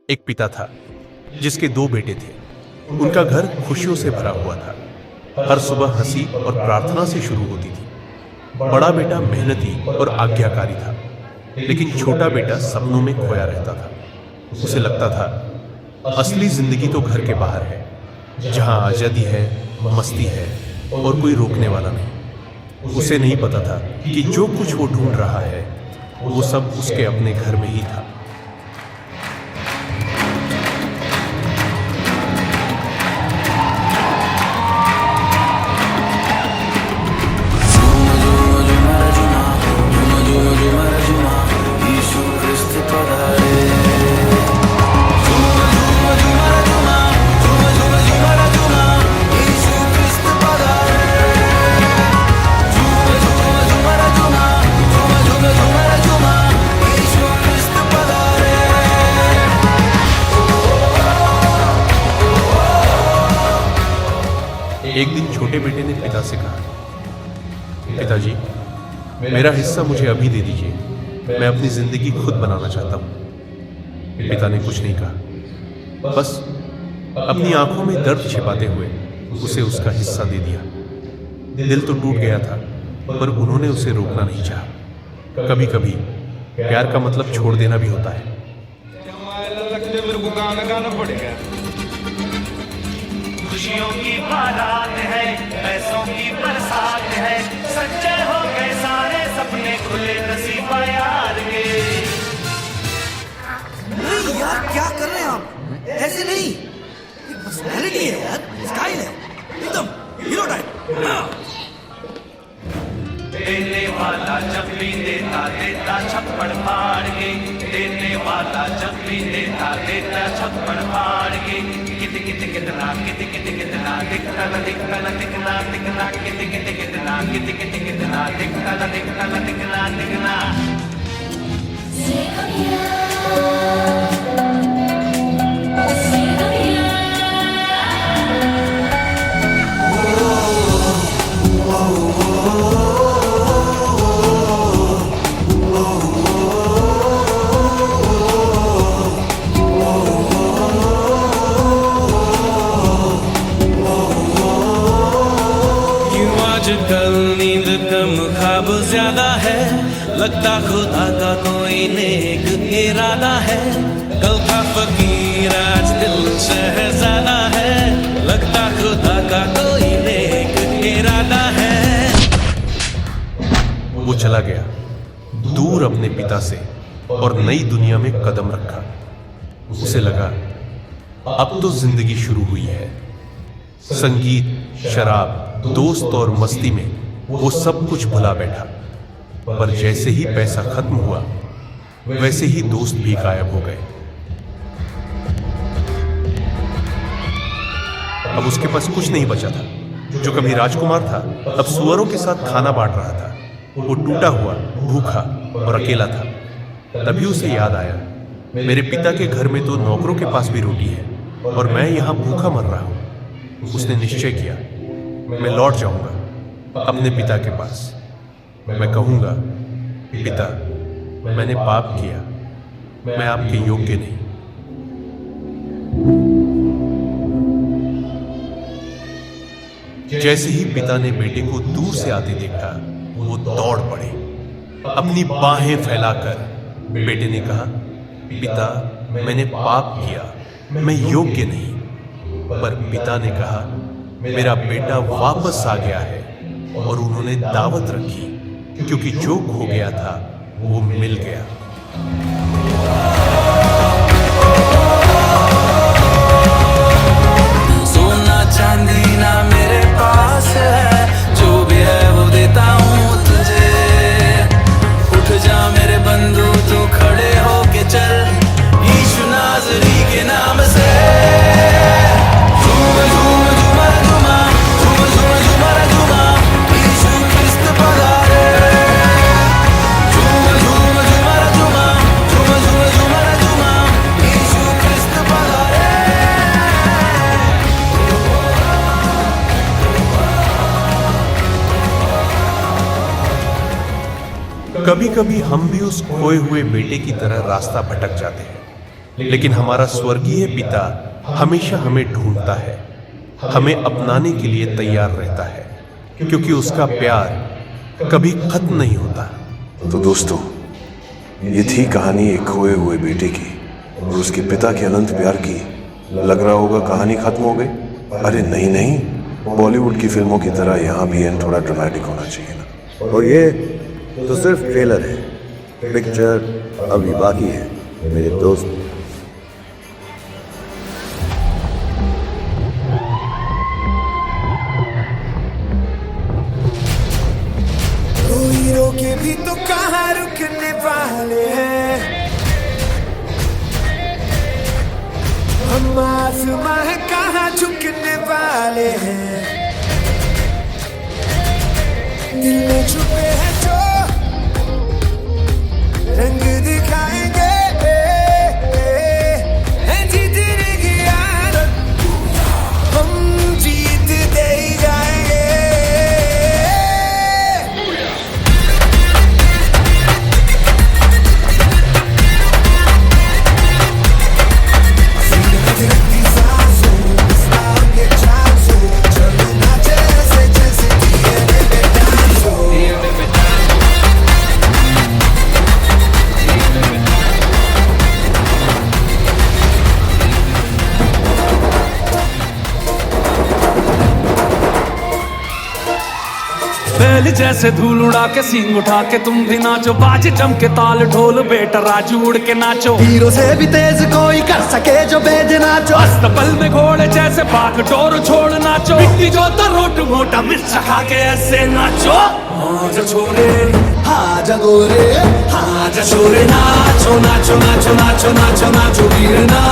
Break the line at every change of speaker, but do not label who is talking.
एक पिता था जिसके 2 बेटे थे। उनका घर खुशियों से भरा हुआ था। हर सुबह हंसी और प्रार्थना से शुरू होती थी। बड़ा बेटा मेहनती और आज्ञाकारी था, लेकिन छोटा बेटा सपनों में खोया रहता था। उसे लगता था असली जिंदगी तो घर के बाहर है, जहां आजादी है, मस्ती है और कोई रोकने वाला नहीं। उसे नहीं पता था कि जो कुछ वो ढूंढ रहा है वो सब उसके अपने घर में ही था। एक दिन छोटे बेटे ने पिता से कहा, पिताजी, मेरा हिस्सा मुझे अभी दे दीजिए, मैं अपनी जिंदगी खुद बनाना चाहता हूं। पिता ने कुछ नहीं कहा, बस अपनी आंखों में दर्द छिपाते हुए उसे उसका हिस्सा दे दिया। दिल तो टूट गया था, पर उन्होंने उसे रोकना नहीं चाहा। कभी कभी प्यार का मतलब छोड़ देना भी होता है।
मेरे को गाना पड़ेगा।
खुशियों की बारात है, पैसों की बरसात है, सच्चे हो गए सारे सपने, खुले नसीबा यार के।
नहीं यार, क्या कर रहे हैं आप? ऐसे नहीं, एक पर्सनैलिटी है यार, स्टाइल है, एकदम हीरो टाइप।
देने वाला जब भी देता देता छप्पड़ फाड़ के, देने वाला जब भी देता देता छप्पड़ फाड़ के। कित कित कितना कित कित कितना दिखता न दिखता न दिखना दिखना, कित कित कितना कित कित कितना दिखता न दिखता न दिखना दिखना।
आजकल नींद कम ख्वाब ज्यादा है, लगता खुदा का कोई नेक इरादा है। कल था फकीर आज दिल शहजादा है, लगता खुदा का कोई नेक इरादा है।
वो चला गया दूर अपने पिता से और नई दुनिया में कदम रखा। उसे लगा अब तो जिंदगी शुरू हुई है। संगीत, शराब, दोस्त और मस्ती में वो सब कुछ भुला बैठा। पर जैसे ही पैसा खत्म हुआ, वैसे ही दोस्त भी गायब हो गए। अब उसके पास कुछ नहीं बचा था। जो कभी राजकुमार था, अब सुअरों के साथ खाना बांट रहा था। वो टूटा हुआ, भूखा और अकेला था। तभी उसे याद आया, मेरे पिता के घर में तो नौकरों के पास भी रोटी है और मैं यहां भूखा मर रहा हूं। उसने निश्चय किया, मैं लौट जाऊंगा अपने पिता के पास। मैं कहूंगा, पिता, मैंने पाप किया, मैं आपके योग्य नहीं। जैसे ही पिता ने बेटे को दूर से आते देखा, वो दौड़ पड़े। अपनी बाहें फैलाकर बेटे ने कहा, पिता, मैंने पाप किया, मैं योग्य नहीं। पर पिता ने कहा, मेरा बेटा वापस आ गया है। और उन्होंने दावत रखी, क्योंकि जो खो गया था वो मिल गया।
सोना चांदी ना मेरे पास है, जो भी है वो देता हूँ तुझे। उठ जा मेरे बंधु, तू खड़े होके चल, यीशु नाज़री के नाम से।
कभी कभी हम भी उस खोए हुए बेटे की तरह रास्ता भटक जाते हैं। लेकिन हमारा स्वर्गीय पिता हमेशा हमें ढूंढता है, हमें अपनाने के लिए तैयार रहता है, क्योंकि उसका प्यार कभी खत्म नहीं होता।
तो दोस्तों, ये थी कहानी एक खोए हुए बेटे की और उसके पिता के अनंत प्यार की। लग रहा होगा कहानी खत्म हो गई। अरे नहीं नहीं, बॉलीवुड की फिल्मों की तरह यहाँ भी एंड थोड़ा ड्रामेटिक होना चाहिए ना।
और ये तो सिर्फ ट्रेलर है, पिक्चर अभी बाकी है मेरे दोस्त।
हीरो के भी तो कहाँ रुकने वाले हैं, हम आसमां है कहाँ झुकने वाले हैं। दिल में छुपे हैं जो रंग दिखाएंगे, है जीतने की आदत, हम जीत दे ही जाएंगे।
बैल जैसे धूल उड़ा के सींग उठा के तुम भी नाचो, बाज जम के ताल ढोल बेटा राजू उड़ के नाचो।
हीरो से भी तेज कोई कर सके जो बेद नाचो,
अस्तबल में घोड़े जैसे बाग डोर छोड़ नाचो। मिट्टी जो रोट मोटा मिर्च खा के ऐसे नाचो। हाँ जा छोरे,
हाँ जा गोरे,
हाँ जा छोरे, नाचो नाचो नाचो नाचो नाचो नाचो वीर नाचो।